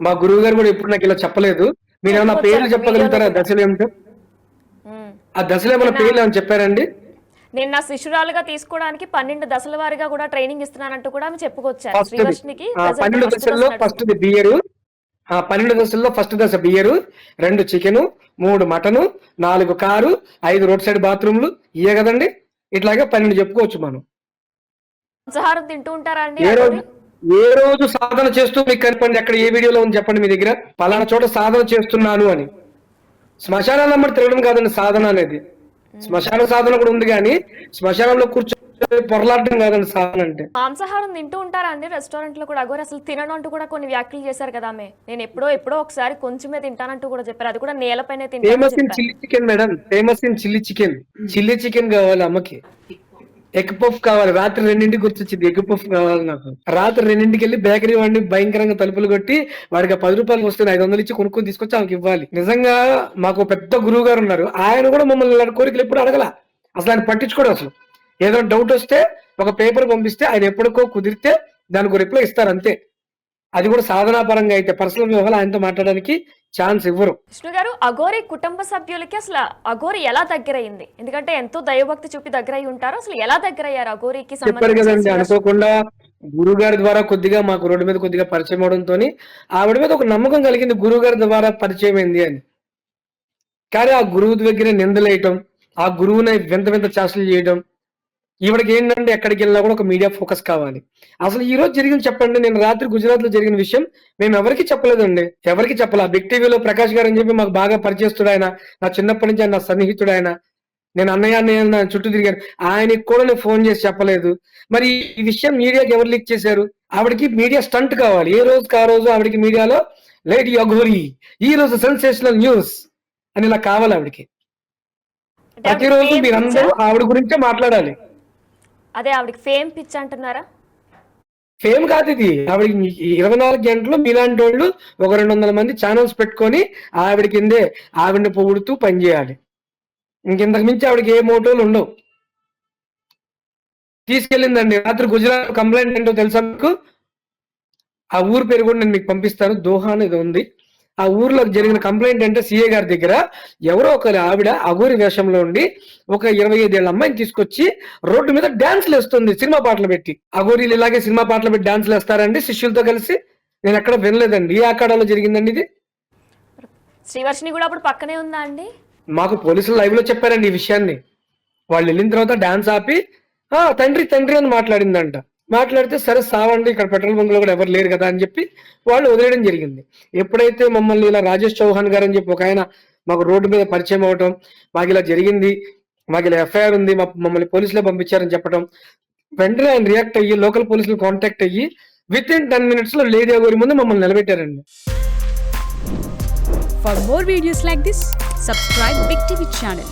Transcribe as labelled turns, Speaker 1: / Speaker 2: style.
Speaker 1: మా గురువు గారు కూడా ఎప్పుడు నాకు ఇలా చెప్పలేదు. మీరేమన్నా పేర్లు చెప్పగలుగుతారా దశలు ఏమిటో? ఆ దశలు ఏమైనా పేర్లు ఏమైనా చెప్పారండి?
Speaker 2: నేను నా శిష్యురాలుగా తీసుకోవడానికి 12 దశల వారీగా కూడా ట్రైనింగ్ ఇస్తున్నానంటూ కూడా ఆమె చెప్పుకొచ్చారు. శ్రీవర్షినికి
Speaker 1: 12 దశల్లో ఫస్ట్ బియరు, 12 దశల్లో ఫస్ట్ దశ beer, 2 chicken, 3 mutton, 4 car, 5 road side బాత్రూమ్లు, ఇయే కదండి. ఇట్లాగే 12 చెప్పుకోవచ్చు మనం.
Speaker 2: మాంసాహారం తింటూ ఉంటారా అండి?
Speaker 1: ఏ రోజు సాధన చేస్తూ మీకు కనపండి, ఎక్కడ ఏ వీడియోలో ఉంది చెప్పండి మీ దగ్గర, పలానా చోట సాధన చేస్తున్నాను అని. శ్మశానాలు అమ్మడి తిరగడం కాదండి సాధన అనేది. శ్మశాన సాధన కూడా ఉంది, కానీ శ్మశానంలో కూర్చొని పొరలాడడం కాదండి సాధన అంటే.
Speaker 2: మాంసాహారం తింటూ ఉంటారా అండి రెస్టారెంట్ లో కూడా? అగోరి అసలు తినను అంటూ కూడా కొన్ని వ్యాఖ్యలు చేశారు కదా ఆమె. నేను ఎప్పుడో ఒకసారి కొంచెమే తింటానంటూ కూడా చెప్పారు, అది కూడా నేలపైనే తింటాను.
Speaker 1: Famous in chilli chicken madam, famous in chilli chicken. Chilli chicken కావాలి అమ్మకి, ఎగ్ పఫ్ కావాలి. రాత్రి 2ంటికి గుర్తొచ్చింది, ఎగ్ పఫ్ కావాలి నాకు. రాత్రి 2ంటికి వెళ్ళి బేకరీ వాడిని భయంకరంగా తలుపులు కొట్టి వాడికి 10 రూపాయలు వస్తుంది 500 ఇచ్చి కొనుక్కొని తీసుకొచ్చి ఆమెకి ఇవ్వాలి. నిజంగా మాకు పెద్ద గురువు గారు ఉన్నారు, ఆయన కూడా మమ్మల్ని ఇలాంటి కోరికలు ఎప్పుడు అడగల. అసలు ఆయన పట్టించుకోడు. అసలు ఏదైనా డౌట్ వస్తే ఒక పేపర్ పంపిస్తే ఆయన ఎప్పటికో కుదిరితే దానికి రిప్లై ఇస్తారు అంతే. అది కూడా సాధనాపరంగా అయితే పర్సనల్ వ్యవహారాలు ఆయనతో మాట్లాడడానికి ఛాన్స్ ఇవ్వరు.
Speaker 2: విష్ణు గారు, అఘోరి కుటుంబ సభ్యులకి అసలు అఘోరి ఎలా దగ్గరయింది? ఎందుకంటే ఎంతో దైవభక్తి చూపి దగ్గర అయి ఉంటారు, అసలు ఎలా దగ్గరయ్యారు అఘోరికి?
Speaker 1: చెప్పారు కదండి, అనుకోకుండా గురువు గారి ద్వారా కొద్దిగా మాకు రోడ్డు మీద కొద్దిగా పరిచయం అవడంతో ఆవిడ మీద ఒక నమ్మకం కలిగింది, గురువు గారి ద్వారా పరిచయం అయింది అని. కానీ ఆ గురువు దగ్గర నిందలేయటం, ఆ గురువుని వింత వింత చేష్టలు చేయడం, ఈవిడకి ఏంటంటే ఎక్కడికి వెళ్ళినా కూడా ఒక మీడియా ఫోకస్ కావాలి. అసలు ఈ రోజు జరిగింది చెప్పండి, నేను రాత్రి గుజరాత్ లో జరిగిన విషయం మేము ఎవరికి చెప్పలేదండి, ఎవరికి చెప్పాల. బిగ్ టీవీలో ప్రకాష్ గారు అని చెప్పి మాకు బాగా పరిచయస్తుడు ఆయన, నా చిన్నప్పటి నుంచి ఆయన నా సన్నిహితుడు ఆయన, నేను అన్నయ్య చుట్టూ తిరిగాను, ఆయనకి కూడా నేను ఫోన్ చేసి చెప్పలేదు. మరి ఈ విషయం మీడియాకి ఎవరు లీక్ చేశారు? ఆవిడకి మీడియా స్టంట్ కావాలి, ఏ రోజుకి ఆ రోజు ఆవిడకి మీడియాలో లేడీ అఘోరి ఈ రోజు సెన్సేషనల్ న్యూస్ అని ఇలా కావాలి ఆవిడకి. ప్రతిరోజు మీరందరూ ఆవిడ గురించే మాట్లాడాలి.
Speaker 2: అదే ఆవిడకి ఫేమ్ పిచ్ అంటున్నారా?
Speaker 1: ఫేమ్ కాదు ఇది, ఆవిడకి 24 గంటలు మీలాంటి వాళ్ళు ఒక 200 మంది ఛానల్స్ పెట్టుకొని ఆవిడ కిందే ఆవిడని పొగుడుతూ పనిచేయాలి. ఇంకెంతకు మించి ఆవిడకి ఏ మోటోలు ఉండవు. తీసుకెళ్ళిందండి రాత్రి గుజరాత్. కంప్లైంట్ ఏంటో తెలుసా మీకు? ఆ ఊరు పేరు కూడా నేను మీకు పంపిస్తాను, దోహా అనేది ఉంది. ఆ ఊర్లో జరిగిన కంప్లైంట్ అంటే సిఏ గారి దగ్గర ఎవరో ఒక ఆవిడ అఘోరి వేషంలో ఉండి ఒక 25 ఏళ్ల అమ్మాయిని తీసుకొచ్చి రోడ్డు మీద డాన్స్లు వేస్తుంది, సినిమా పాటలు పెట్టి. అఘోరీలు ఇలాగే సినిమా పాటలు పెట్టి డాన్స్లు వేస్తారండి శిష్యులతో కలిసి? నేను ఎక్కడ వినలేదండి. ఏ అఖాడాలో జరిగిందండి ఇది?
Speaker 2: శ్రీవర్షిని కూడా అప్పుడు పక్కనే ఉందా అండి? మాకు
Speaker 1: పోలీసులు లైవ్ లో చెప్పారండి ఈ విషయాన్ని. వాళ్ళు వెళ్ళిన తర్వాత డాన్స్ ఆపి తండ్రి తండ్రి అని మాట్లాడిందంట. మాట్లాడితే సరే సావండి, ఇక్కడ పెట్రోల్ బంక్ లో కూడా ఎవరు లేరు కదా అని చెప్పి వాళ్ళు వదిలేయడం జరిగింది. ఎప్పుడైతే మమ్మల్ని ఇలా రాజేష్ చౌహాన్ గారు అని చెప్పి ఒక ఆయన మాకు రోడ్డు మీద పరిచయం అవటం, మాకు ఇలా జరిగింది, మాకు ఇలా ఎఫ్ఐఆర్ ఉంది, మమ్మల్ని పోలీసులో పంపించారని చెప్పడం, వెంటనే ఆయన రియాక్ట్ అయ్యి లోకల్ పోలీసులు కాంటాక్ట్ అయ్యి విత్ ఇన్ 10 minutes లో లేడీ అఘోరి ముందు మమ్మల్ని నిలబెట్టారండి.
Speaker 3: For more videos like this, subscribe Big TV channel.